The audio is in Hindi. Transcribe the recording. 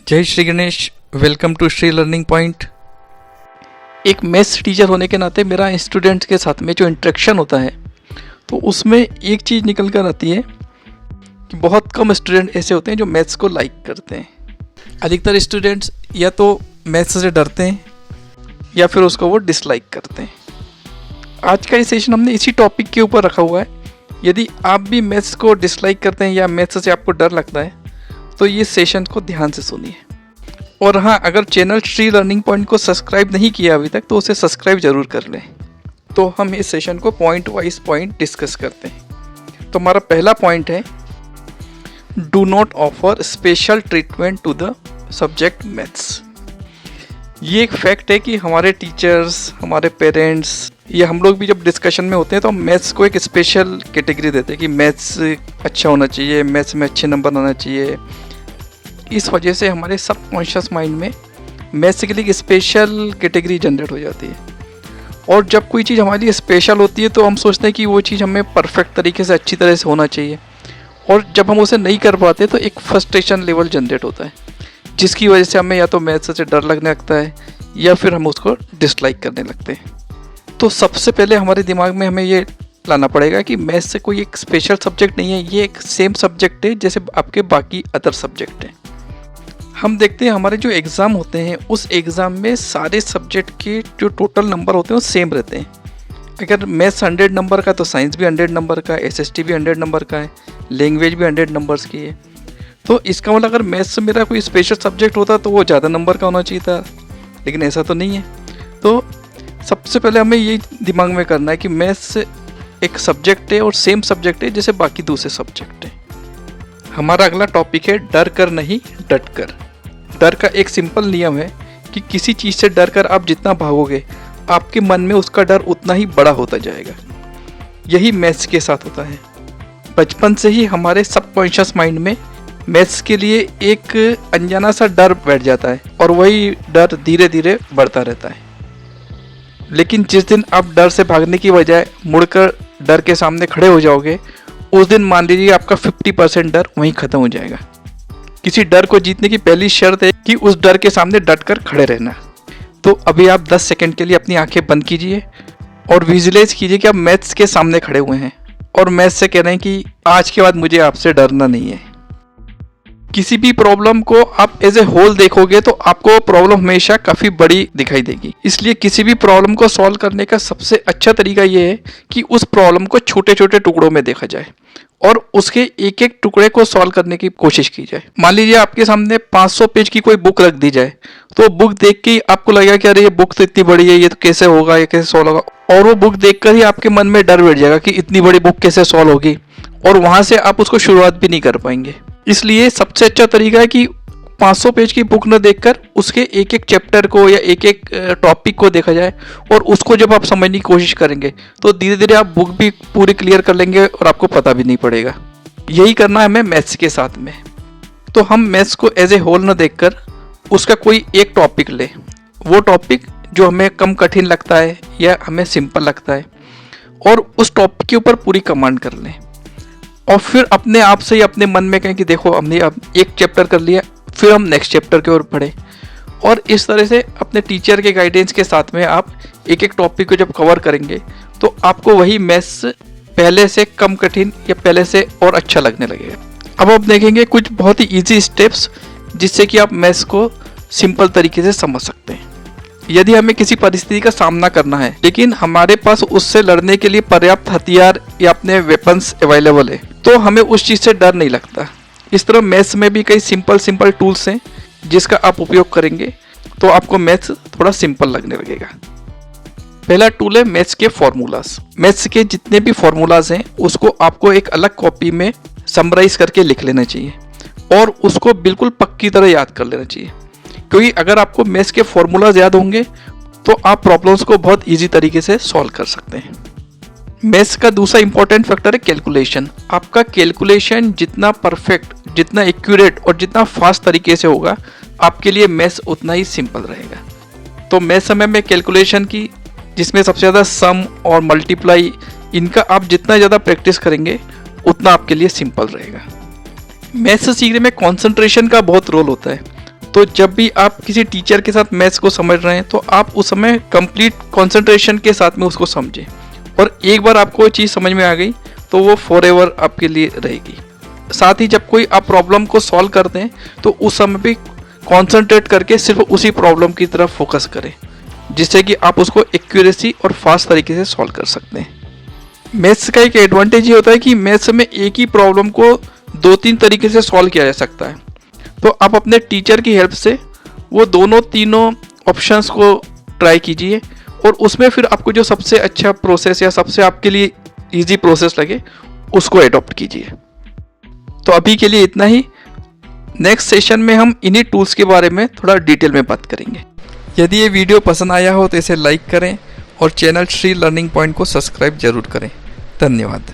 जय Shri Ganesh. Welcome to Shri Learning Point. एक मैथ्स टीचर होने के नाते मेरा स्टूडेंट्स के साथ में जो इंटरेक्शन होता है तो उसमें एक चीज़ निकल कर आती है कि बहुत कम स्टूडेंट ऐसे होते हैं जो मैथ्स को लाइक करते हैं। अधिकतर स्टूडेंट्स या तो मैथ्स से डरते हैं या फिर उसको वो डिसलाइक करते हैं। आज का ये सेशन हमने इसी टॉपिक के ऊपर रखा हुआ है। यदि आप भी मैथ्स को डिसलाइक करते हैं या मैथ्स से आपको डर लगता है तो ये सेशन को ध्यान से सुनिए। और हाँ, अगर चैनल श्री लर्निंग पॉइंट को सब्सक्राइब नहीं किया अभी तक तो उसे सब्सक्राइब जरूर कर लें। तो हम इस सेशन को पॉइंट वाइज पॉइंट डिस्कस करते हैं। तो हमारा पहला पॉइंट है, do not offer special treatment to the subject maths. ये एक फैक्ट है कि हमारे टीचर्स, हमारे पेरेंट्स या हम लोग भी जब डिस्कशन में होते हैं तो हम मैथ्स को एक स्पेशल कैटेगरी देते हैं कि मैथ्स अच्छा होना चाहिए, मैथ्स में अच्छे नंबर आना चाहिए। इस वजह से हमारे सबकॉन्शियस माइंड में मैथ्स के लिए एक स्पेशल कैटेगरी जनरेट हो जाती है। और जब कोई चीज़ हमारे लिए स्पेशल होती है तो हम सोचते हैं कि वो चीज़ हमें परफेक्ट तरीके से, अच्छी तरह से होना चाहिए। और जब हम उसे नहीं कर पाते तो एक फ्रस्ट्रेशन लेवल जनरेट होता है, जिसकी वजह से हमें या तो मैथ्स से डर लगने लगता है या फिर हम उसको डिसलाइक करने लगते हैं। तो सबसे पहले हमारे दिमाग में हमें ये लाना पड़ेगा कि मैथ्स से कोई एक स्पेशल सब्जेक्ट नहीं है, ये एक सेम सब्जेक्ट है जैसे आपके बाकी अदर सब्जेक्ट हैं। हम देखते हैं हमारे जो एग्ज़ाम होते हैं उस एग्ज़ाम में सारे सब्जेक्ट के जो टोटल नंबर होते हैं वो सेम रहते हैं। अगर मैथ्स 100 नंबर का तो साइंस भी 100 नंबर का, एसएसटी भी 100 नंबर का है, लैंग्वेज भी 100 नंबर्स की है। तो इसका मतलब अगर मैथ्स से मेरा कोई स्पेशल सब्जेक्ट होता तो वो ज़्यादा नंबर का होना चाहिए था, लेकिन ऐसा तो नहीं है। तो सबसे पहले हमें ये दिमाग में करना है कि मैथ्स एक सब्जेक्ट है और सेम सब्जेक्ट है जैसे बाकी दूसरे सब्जेक्ट हैं। हमारा अगला टॉपिक है, डर कर नहीं डट कर। डर का एक सिंपल नियम है कि किसी चीज़ से डर कर आप जितना भागोगे आपके मन में उसका डर उतना ही बड़ा होता जाएगा। यही मैथ्स के साथ होता है। बचपन से ही हमारे सबकॉन्शियस माइंड में मैथ्स के लिए एक अनजाना सा डर बैठ जाता है और वही डर धीरे धीरे बढ़ता रहता है। लेकिन जिस दिन आप डर से भागने की बजाय मुड़कर डर के सामने खड़े हो जाओगे, उस दिन मान लीजिए आपका 50% डर वहीं ख़त्म हो जाएगा। किसी डर को जीतने की पहली शर्त है कि उस डर के सामने डट कर खड़े रहना। तो अभी आप 10 सेकंड के लिए अपनी आंखें बंद कीजिए और विजुलाइज कीजिए कि आप मैथ्स के सामने खड़े हुए हैं और मैथ्स से कह रहे हैं कि आज के बाद मुझे आपसे डरना नहीं है। किसी भी प्रॉब्लम को आप एज ए होल देखोगे तो आपको प्रॉब्लम हमेशा काफ़ी बड़ी दिखाई देगी। इसलिए किसी भी प्रॉब्लम को सॉल्व करने का सबसे अच्छा तरीका ये है कि उस प्रॉब्लम को छोटे छोटे टुकड़ों में देखा जाए और उसके एक एक टुकड़े को सॉल्व करने की कोशिश की जाए। मान लीजिए आपके सामने 500 पेज की कोई बुक रख दी जाए तो बुक देख के आपको लगेगा कि अरे ये बुक तो इतनी बड़ी है, ये तो कैसे होगा, ये कैसे सॉल्व होगा। और वो बुक देखकर ही आपके मन में डर बैठ जाएगा कि इतनी बड़ी बुक कैसे सॉल्व होगी, और वहां से आप उसको शुरुआत भी नहीं कर पाएंगे। इसलिए सबसे अच्छा तरीका है कि 500 पेज की बुक न देखकर उसके एक एक चैप्टर को या एक एक टॉपिक को देखा जाए और उसको जब आप समझने की कोशिश करेंगे तो धीरे धीरे आप बुक भी पूरी क्लियर कर लेंगे और आपको पता भी नहीं पड़ेगा। यही करना है हमें मैथ्स के साथ में। तो हम मैथ्स को एज ए होल न देखकर उसका कोई एक टॉपिक ले, वो टॉपिक जो हमें कम कठिन लगता है या हमें सिंपल लगता है, और उस टॉपिक के ऊपर पूरी कमांड कर लें। और फिर अपने आप से ही अपने मन में कहें कि देखो हमने अब एक चैप्टर कर लिया, फिर हम नेक्स्ट चैप्टर की ओर बढ़े। और इस तरह से अपने टीचर के गाइडेंस के साथ में आप एक एक टॉपिक को जब कवर करेंगे तो आपको वही मैथ्स पहले से कम कठिन या पहले से और अच्छा लगने लगेगा। अब आप देखेंगे कुछ बहुत ही इजी स्टेप्स जिससे कि आप मैथ्स को सिंपल तरीके से समझ सकते हैं। यदि हमें किसी परिस्थिति का सामना करना है लेकिन हमारे पास उससे लड़ने के लिए पर्याप्त हथियार या अपने वेपन्स अवेलेबल है तो हमें उस चीज़ से डर नहीं लगता। इस तरह मैथ्स में भी कई सिंपल टूल्स हैं जिसका आप उपयोग करेंगे तो आपको मैथ्स थोड़ा सिंपल लगने लगेगा। पहला टूल है मैथ्स के फॉर्मूलाज। मैथ्स के जितने भी फॉर्मूलाज हैं उसको आपको एक अलग कॉपी में समराइज करके लिख लेना चाहिए और उसको बिल्कुल पक्की तरह याद कर लेना चाहिए, क्योंकि अगर आपको मैथ्स के फॉर्मूलाज याद होंगे तो आप प्रॉब्लम्स को बहुत ईजी तरीके से सॉल्व कर सकते हैं। मैथ्स का दूसरा इंपॉर्टेंट फैक्टर है कैलकुलेशन। आपका कैलकुलेशन जितना परफेक्ट, जितना एक्यूरेट और जितना फास्ट तरीके से होगा आपके लिए मैथ्स उतना ही सिंपल रहेगा। तो मैथ्स समय में कैलकुलेशन की, जिसमें सबसे ज़्यादा सम और मल्टीप्लाई, इनका आप जितना ज़्यादा प्रैक्टिस करेंगे उतना आपके लिए सिंपल रहेगा। मैथ्स सीखने में कंसंट्रेशन का बहुत रोल होता है। तो जब भी आप किसी टीचर के साथ मैथ्स को समझ रहे हैं तो आप उस समय कंप्लीट कंसंट्रेशन के साथ में उसको समझें, और एक बार आपको वो चीज़ समझ में आ गई तो वो फॉरएवर आपके लिए रहेगी। साथ ही जब कोई आप प्रॉब्लम को सॉल्व करते हैं तो उस समय भी कंसंट्रेट करके सिर्फ उसी प्रॉब्लम की तरफ फोकस करें, जिससे कि आप उसको एक्यूरेसी और फास्ट तरीके से सॉल्व कर सकते हैं। मैथ्स का एक एडवांटेज ये होता है कि मैथ्स में एक ही प्रॉब्लम को 2-3 तरीके से सॉल्व किया जा सकता है। तो आप अपने टीचर की हेल्प से वो तीनों ऑप्शंस को ट्राई कीजिए, और उसमें फिर आपको जो सबसे अच्छा प्रोसेस या सबसे आपके लिए इजी प्रोसेस लगे उसको एडॉप्ट कीजिए। तो अभी के लिए इतना ही। नेक्स्ट सेशन में हम इन्हीं टूल्स के बारे में थोड़ा डिटेल में बात करेंगे। यदि ये वीडियो पसंद आया हो तो इसे लाइक करें और चैनल श्री लर्निंग पॉइंट को सब्सक्राइब जरूर करें। धन्यवाद।